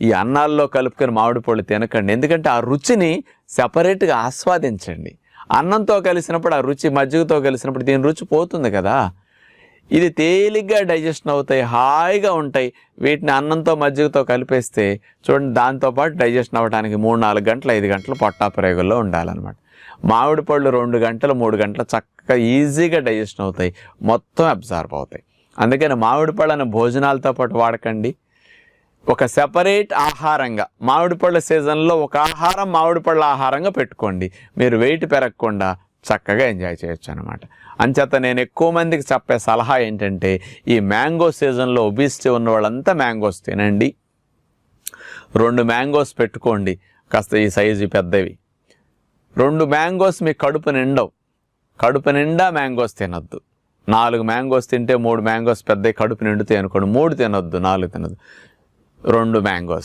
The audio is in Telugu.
ఈ అన్నాల్లో కలుపుకొని మామిడి పళ్ళు తినకండి. ఎందుకంటే ఆ రుచిని సెపరేట్గా ఆస్వాదించండి. అన్నంతో కలిసినప్పుడు ఆ రుచి, మజ్జిగతో కలిసినప్పుడు దీని రుచి పోతుంది కదా. ఇది తేలిగ్గా డైజెషన్ అవుతాయి, హాయిగా ఉంటాయి. వీటిని అన్నంతో మజ్జిగతో కలిపేస్తే చూడండి, దాంతోపాటు డైజెషన్ అవ్వడానికి 3-4 గంటలు 5 గంటలు పొట్టాపరేగుల్లో ఉండాలన్నమాట. మామిడి పళ్ళు 2 గంటలు 3 గంటలు చక్కగా ఈజీగా డైజెషన్ అవుతాయి, మొత్తం అబ్జార్బ్ అవుతాయి. అందుకని మామిడి పళ్ళను భోజనాలతో పాటు వాడకండి, ఒక సెపరేట్ ఆహారంగా. మామిడి పళ్ళ సీజన్లో ఒక ఆహారం మామిడి పళ్ళ ఆహారంగా పెట్టుకోండి. మీరు వెయిట్ పెరగకుండా చక్కగా ఎంజాయ్ చేయొచ్చు అనమాట. అంచేత నేను ఎక్కువ మందికి చెప్పే సలహా ఏంటంటే, ఈ మ్యాంగో సీజన్లో ఒబిసిటీ ఉన్న వాళ్ళంతా మ్యాంగోస్ తినండి. 2 మ్యాంగోస్ పెట్టుకోండి, కాస్త ఈ సైజు పెద్దవి. 2 మ్యాంగోస్ మీ కడుపు నిండవు, కడుపు నిండా మ్యాంగోస్ తినొద్దు. 4 మ్యాంగోస్ తింటే 3 మ్యాంగోస్ పెద్దవి కడుపు నిండుతాయి అనుకోండి. 3 తినొద్దు, 4 తినొద్దు, 2 మ్యాంగోస్.